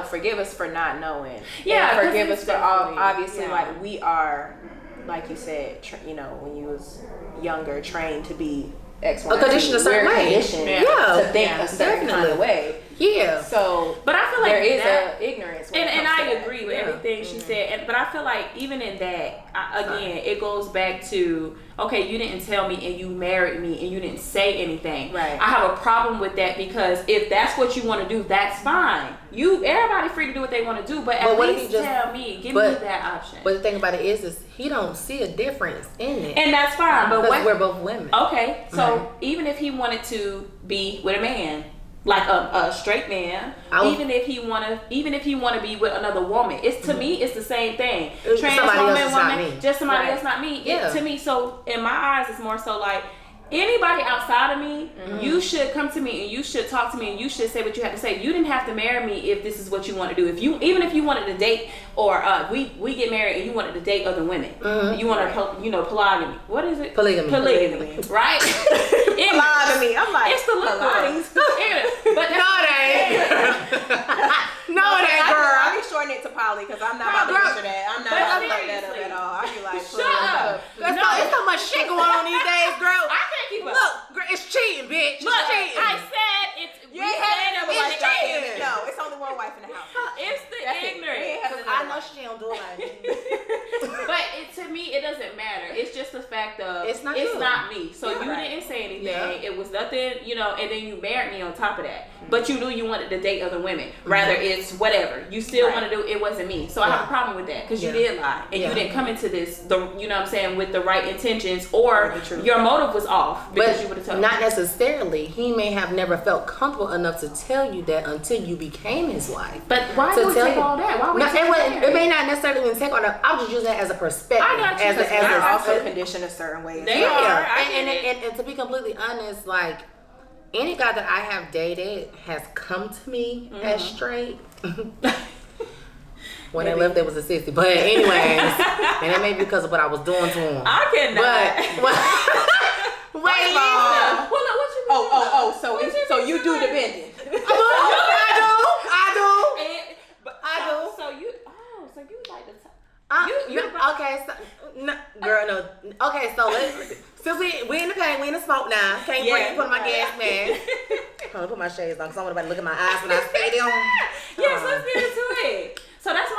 forgive us for not knowing. Yeah, and forgive us for all. Obviously, like, we are, like you said, when you was younger, trained to be X, Y, a condition a certain way. To think a certain kind of way. Yeah. So, but I feel like there is that, a ignorance. And I agree with everything she said. But I feel like even in that, again, it goes back to, okay, you didn't tell me and you married me and you didn't say anything. Right. I have a problem with that because if that's what you want to do, that's fine. Everybody free to do what they want to do, but at least tell me, give me that option. But the thing about it is he don't see a difference in it. And that's fine. But because we're both women. Okay, so even if he wanted to be with a man, like a straight man, even if he want to be with another woman, it's to me it's the same thing. Trans woman, just somebody else, not me. To me, so in my eyes, it's more so like anybody outside of me, you should come to me and you should talk to me and you should say what you have to say. You didn't have to marry me if this is what you want to do. Even if you wanted to date or we get married and you wanted to date other women, you want to polygamy. What is it? Polygamy, right? Polygamy. I'm like, it's the look. But no, it ain't. No, it ain't, girl. I be shortening it to poly because I'm not about to answer that. I'm not about to fuck that up at all. I be like, shut up. There's so much shit going on these days, girl. I can't keep up. Look, girl, it's cheating, bitch. Look, cheating. I said it's. You ain't having another wife. cheating. No, it's only one wife in the house. It's the ignorance. I know she don't do it like me. But to me, it doesn't matter. It's just the fact of it's not me. So you didn't say anything. Yeah. It was nothing, and then you married me on top of that. But you knew you wanted to date other women. Rather, it's whatever. You still want to do it. Wasn't me. So I have a problem with that because you did lie and you didn't come into this, with the right intentions, or your motive was off because you would have told me. Not necessarily. He may have never felt comfortable enough to tell you that until you became his wife. But why would you take all that? Why would it may not necessarily even take all that. I was just using that as a perspective. I got you. As also conditioned a certain way. They are. And to be completely honest, like any guy that I have dated has come to me as straight. When they left, there was a 60. But anyways, and that may be because of what I was doing to him. I cannot. Wait, listen. So you do the bending. I do. So you like the okay, so no, girl, no. Okay, so since we in the pain, we in the smoke now. Can't breathe. Put on my gas mask. Hold on, put my shades on because I want everybody to look at my eyes when I say them. Yes, let's get into it. So that's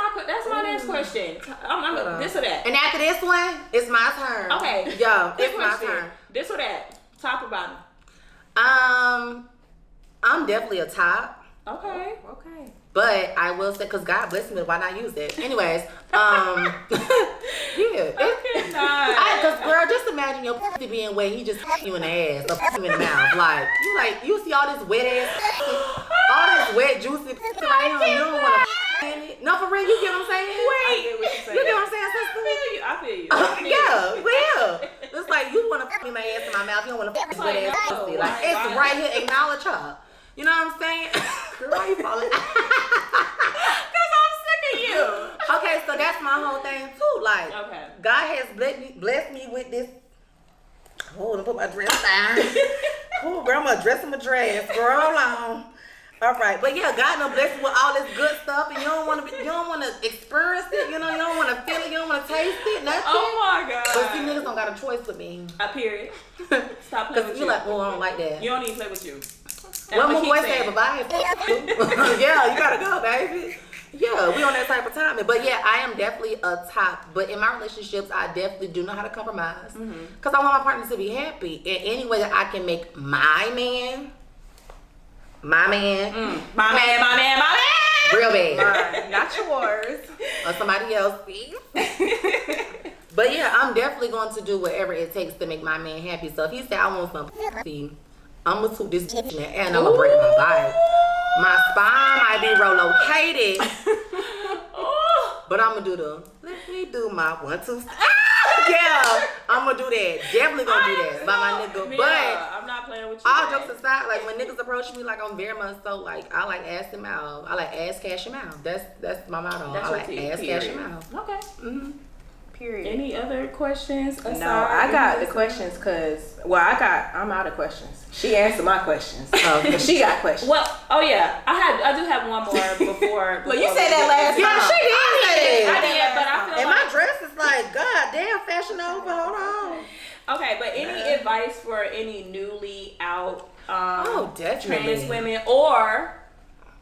my next question. I'm this or that. And after this one, it's my turn. Okay. Yeah, it's my turn. This or that. Top or bottom? I'm definitely a top. Okay. But I will say, because God bless me, why not use it? Anyways, yeah. Because, girl, just imagine your pussy being wet. He just you in the ass or you in the mouth. You see all this wet ass, all this wet, juicy pussy right here. You don't want to in it. No, for real, you get what I'm saying? Wait. You get what I'm saying, sister? I feel you. Yeah, well. It's like, you want to fuck me my ass in my mouth. You don't want to fuck me wet ass pussy. Like, it's right here. Acknowledge her. You know what I'm saying? Girl, why you falling? Because I'm sick of you. Okay, so that's my whole thing too. Like, God has blessed me with this. Oh, let me put my dress down. Oh, girl, I'm gonna dress in my dress. Girl, hold on. All right, but yeah, God done blessed you with all this good stuff, and you don't want to experience it. You don't want to feel it. You don't want to taste it. Nothing. Oh my God. But see, niggas don't got a choice with me. A period. Stop playing with you. You're like, well, I don't like that. You don't even play with you. Well, my boy said bye-bye. Yeah, you gotta go, baby. Yeah, we on that type of time. But yeah, I am definitely a top. But in my relationships, I definitely do know how to compromise. Because I want my partner to be happy. In any way that I can make my man. Real bad. Not yours. Or somebody else's. But yeah, I'm definitely going to do whatever it takes to make my man happy. So if he said, I want some pussy, I'm going to toot this bitch in the air and I'm going to break my body. My spine might be relocated. But I'm going to do let me do my 1, 2, yeah, I'm going to do that. Definitely going to do that by my nigga. Yeah, but I'm not playing with you. All jokes aside, like when niggas approach me, like I'm very much so like, I like ass him out. I like ass cash him out. That's my motto. I like ass cash him out. Okay. Period. Any other questions? No, I got the questions because, I'm out of questions. She answered my questions. She got questions. Well, I do have one more before. Well, you said that last time. Yeah, she did. I did, but I feel and my dress is like, God damn, Fashion Nova, hold on. Okay, but any advice for any newly out definitely. trans women or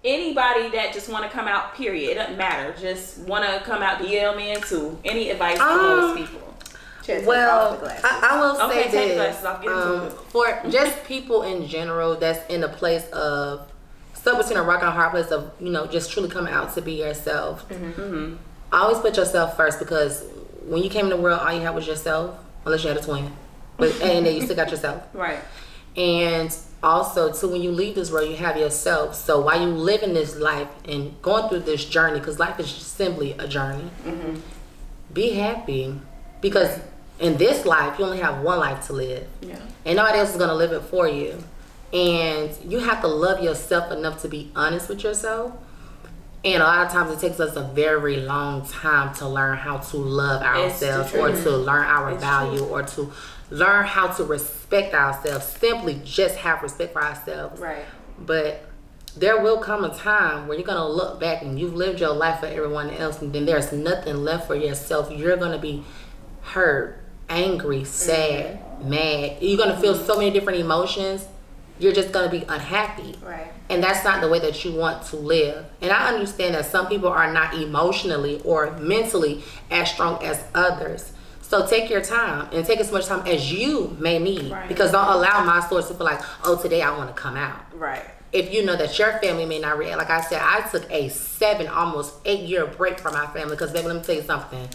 anybody that just want to come out, period. It doesn't matter. Just want to come out, DL me into any advice to those people. Well, I will say take the glasses off. Get into it. For just people in general that's in a place of stuck between a rock and a hard place of, you know, just truly coming out to be yourself. Mm-hmm. Always put yourself first, because when you came in the world, all you had was yourself, unless you had a twin. But and then you still got yourself. Right. And also, too, when you leave this world, you have yourself. So while you live in this life and going through this journey, because life is just simply a journey, be happy. Because in this life, you only have one life to live. Yeah. And nobody else is going to live it for you. And you have to love yourself enough to be honest with yourself. And a lot of times it takes us a very long time to learn how to love ourselves, or to learn our value, or to learn how to respect ourselves. Simply just have respect for ourselves. Right. But there will come a time where you're going to look back and you've lived your life for everyone else, and then there's nothing left for yourself. You're going to be hurt, angry, sad, mad. You're going to feel so many different emotions. You're just going to be unhappy. Right. And that's not the way that you want to live. And I understand that some people are not emotionally or mentally as strong as others. So take your time and take as much time as you may need. Right. Because don't allow my source to feel like, oh, today I want to come out. Right. If you know that your family may not react. Like I said, I took a 7, almost 8-year break from my family. Because, baby, let me tell you something.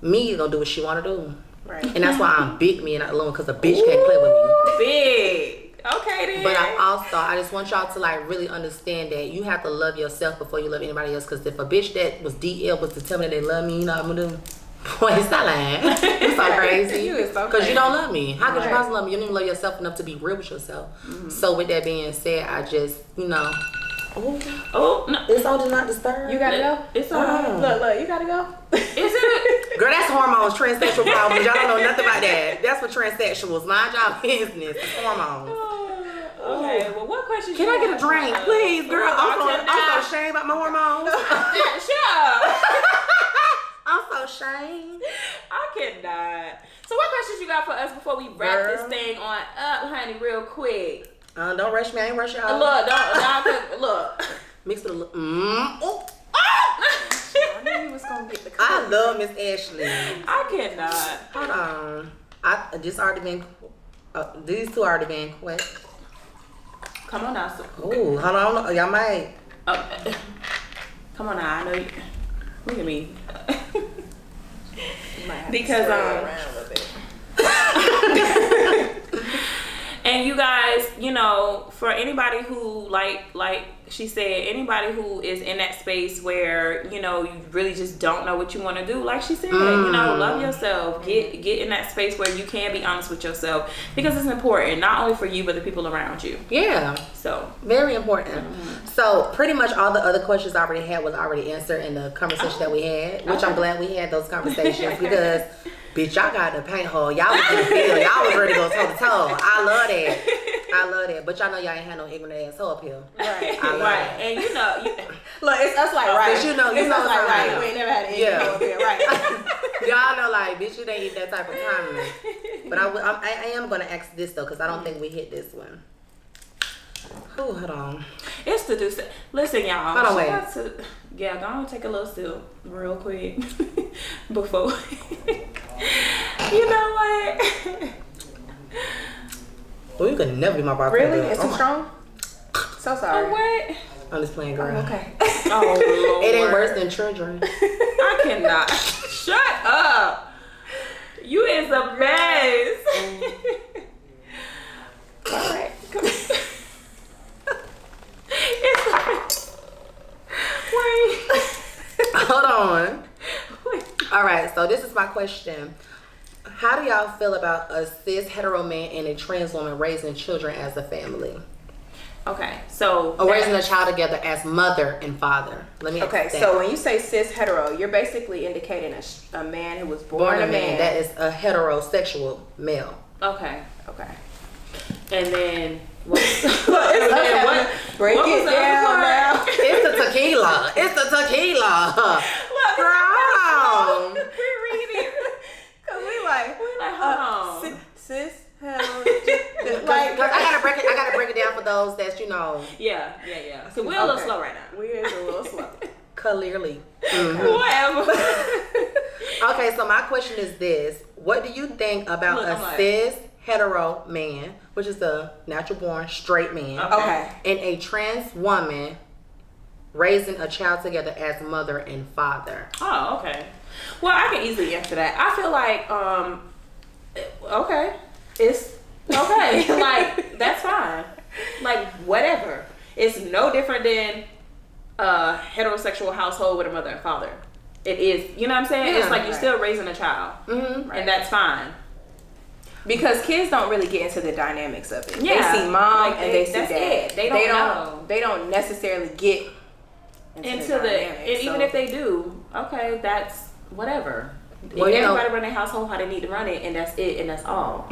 Me is going to do what she want to do. Right. And that's why I'm big me and not alone. Because a bitch can't play with me. Big. Okay then. But I just want y'all to like really understand that you have to love yourself before you love anybody else. Because if a bitch that was DL was to tell me that they love me, you know what I'm gonna do? Boy, it's not lying. It's so crazy. You is so Because you crazy. don't love me. How could you possibly love me? You don't even love yourself enough to be real with yourself. So with that being said, I just, you know. Oh no, It's all do not disturb. You gotta go? It's all right. Look, you gotta go? Is it? Girl, that's hormones, transsexual problems. Y'all don't know nothing about that. That's for transsexuals. Mind y'all business. It's hormones. Okay, well, what questions? Can I get a drink, please, girl? I'm so ashamed about my hormones. Shut up. I'm so ashamed. I cannot. So, what questions you got for us before we wrap this thing on up, honey, real quick? Don't rush me. I ain't rush y'all. Look, don't look. Mix with a little. I knew you was gonna get the I love Miss Ashley. I cannot. Hold on. This already been. These two already been quick. Come on now. Ooh, hold on. Y'all might. Come on now. I know you. Look at me. because around a bit. And you guys, you know, for anybody who like she said, anybody who is in that space where, you know, you really just don't know what you want to do, like she said, you know, love yourself. Get in that space where you can be honest with yourself, because it's important, not only for you but the people around you. Yeah. So very important. So pretty much all the other questions I already had was already answered in the conversation that we had, which I'm glad we had those conversations because bitch, y'all got in the paint hole. Y'all was in the field. Y'all was ready to go toe to toe. I love that. But y'all know y'all ain't had no ignorant asshole up here. Right. Right. And you know, look, it's us like right. But you know, it's us like right. right. We ain't never had an ignorant up here, right? Y'all know, like, bitch, you ain't eat that type of time. But I am gonna ask this though, because I don't think we hit this one. Oh, hold on. it's to do. Listen, y'all. Hold on, wait. Yeah, go on, take a little sip real quick before. You know what? Well, you could never be my boyfriend. Really? It's too strong? So sorry. Oh, what? I'm just playing, girl. Okay. Oh, Lord. It ain't worse than children. I cannot. Shut up. You is a mess. All right. Come on. Wait. Hold on. Wait. All right, so this is my question. How do y'all feel about a cis hetero man and a trans woman raising children as a family? Okay, so Or raising a child together as mother and father? Let me Okay, explain. so when you say cis hetero, you're basically indicating a man who was born a man. That is a heterosexual male. okay. Okay. And then what? Break what it was the other down part? now. It's the tequila. It's the tequila. Look, Girl. we reading. Cause we like Hold on. cis hetero. Like, I gotta break it down for those that's, Yeah. So we're a little slow right now. We're a little slow. Clearly. Whatever. Okay, so my question is this. What do you think about a cis hetero man, which is a natural born straight man, and a trans woman raising a child together as mother and father? Oh, okay. Well, I can easily answer that. I feel like, okay. It's okay. Like, that's fine. Like, whatever. It's no different than a heterosexual household with a mother and father. It is, you know what I'm saying? It's like you're still raising a child. And that's fine. Because kids don't really get into the dynamics of it. Yeah. They see mom and they see that's dad. it. They don't know. They don't necessarily get into the dynamics. And even if they do, okay, that's whatever. Well, everybody run their household how they need to run it, and that's it, and that's all.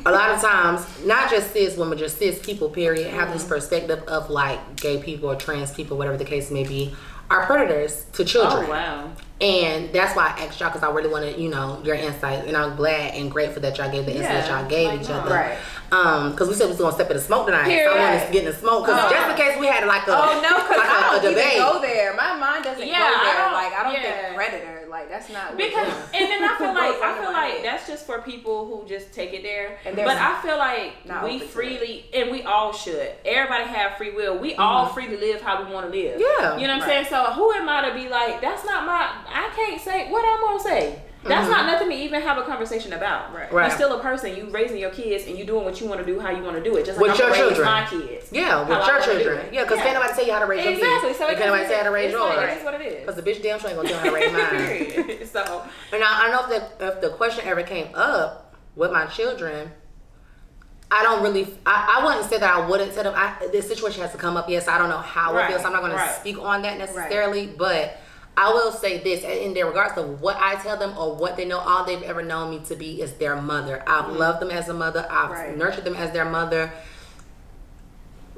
A lot of times, not just cis women, just cis people, period, have this perspective of like gay people or trans people, whatever the case may be, are predators to children. Oh, wow. And that's why I asked y'all, because I really wanted, your insight, and I'm glad and grateful that y'all gave the insight that y'all gave each other. Right. Because we said we was going to step in the smoke tonight. So I wanted to get in the smoke, because just in case we had like a I don't debate. even go there. My mind doesn't go there. I don't think predator. Like, that's not because. And then I feel like that's just for people who just take it there. But I feel like we freely, and we all should. Everybody have free will. We all freely live how we want to live. Yeah. You know what I'm saying? So who am I to be like, that's not I can't say what I'm gonna say. That's not nothing to even have a conversation about. Right. You're still a person. You raising your kids and you doing what you want to do, how you want to do it. Just like with your children. My kids. Yeah, with your children. Yeah, because can't nobody tell you how to raise your kids. Exactly. So can't nobody tell you how to raise yours. It is what it is. Because the bitch damn sure ain't gonna tell you how to raise mine. Period. So. And I know if the question ever came up with my children, I don't really. I wouldn't say that I wouldn't tell them. This situation has to come up. Yes, I don't know how it feels. So I'm not going to speak on that necessarily, but I will say this in their regards to what I tell them or what they know. All they've ever known me to be is their mother. I've loved them as a mother. I've nurtured them as their mother.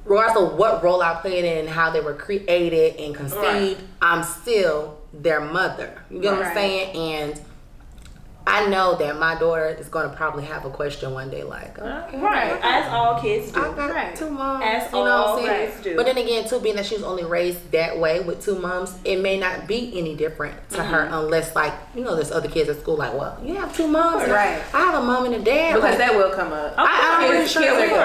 Regardless of what role I played in, how they were created and conceived, I'm still their mother. You get what I'm saying? And I know that my daughter is going to probably have a question one day, like, as all kids do. I got two moms. As all kids do. But then again, too, being that she was only raised that way with two moms, it may not be any different to her unless, like, there's other kids at school, like, well, you have two moms. Right. I have a mom and a dad. Because that will come up. I'm pretty sure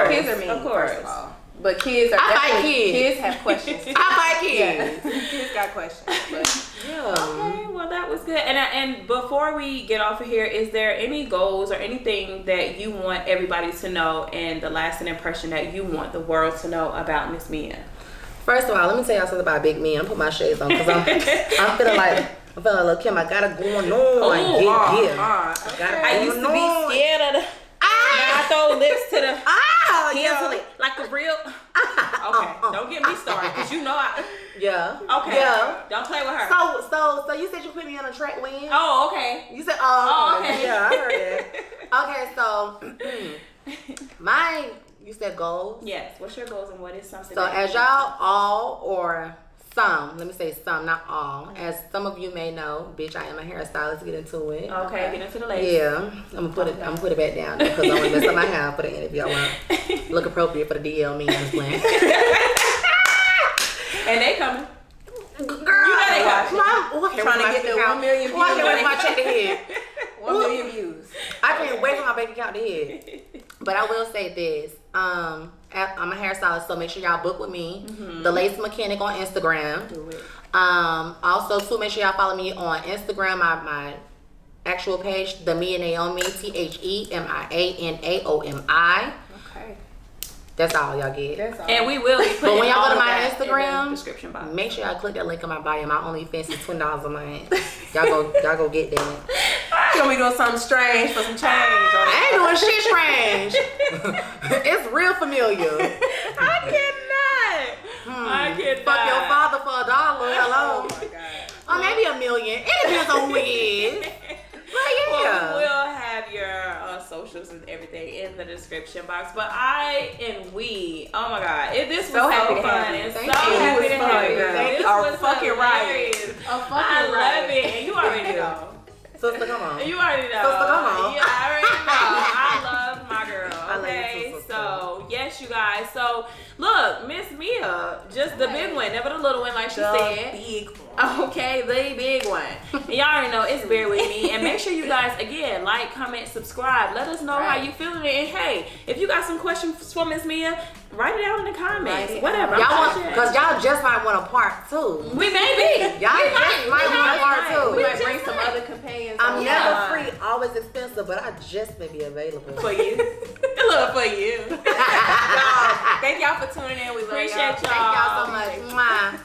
kids are mean, of course. first of all. But kids are kids have questions. I fight kids. Kids got questions. But okay, well that was good. And before we get off of here, is there any goals or anything that you want everybody to know and the lasting impression that you want the world to know about Miss Mia? First of all, let me tell y'all something about Big Me. I'm putting my shades on because I'm feeling like little Kim. I got it going on. I used to be scared of the. Now I throw lips to the like the real. Okay, don't get me started because you know I. Yeah. Okay. Yeah. Don't play with her. So you said you put me on a track when? Oh, okay. You said okay. Yeah, I heard that. Okay, so you said goals. Yes. What's your goals and what is something? So as y'all all or some, let me say some, not all. As some of you may know, bitch, I am a hairstylist. Get into it. Okay, get into the ladies. Yeah, I'm gonna put it back down because I want to mess up my hair for the interview. I want to look appropriate for the DL me and plan. And they coming. Girl, you know they watching. Trying to get the 1 million views. I can't wait for my check to hit. 1 million views. I can't wait for my bank account to hit. But I will say this. I'm a hairstylist, so make sure y'all book with me. The Lace Mechanic on Instagram. Do it. Also, too, make sure y'all follow me on Instagram. My actual page, themianaomi, themianaomi. Okay. That's all y'all get. That's all. And we will be putting But when y'all go to my in the Instagram, description box. make sure y'all click that link in my bio. My OnlyFans is $20 a month. Y'all go get that. You gonna be doing something strange for some change? I ain't doing shit strange. It's real familiar. I cannot. Fuck your father for $1. Hello. Oh my god. Or maybe $1 million. It depends on who he is. But yeah. Well, we'll have your socials and everything in the description box. But oh my god, this was so happy to fun. have you. And Thank so you. happy to have you. Thank This you. was Fucking right. I love it. And you already know. Sister, come on. You already know. Sister, come on. Yeah, I already know. I love my girl. I love you Okay, too, sister. so yes, you guys. So Look, Miss Mia, just the big one, never the little one, like she said. Big one. Okay, the big one. And y'all already know it's Bear With Me. And make sure you guys, again, like, comment, subscribe. Let us know how you feeling. And hey, if you got some questions for Miss Mia, write it down in the comments. Whatever. Because y'all just might want a part 2. We may be. Y'all just might want a part 2. We might bring some other companions. I'm never free, always expensive, but I just may be available. For you. A little for you. Y'all, thank y'all for tuning in. We love Appreciate y'all. y'all. Thank y'all so much. Mwah.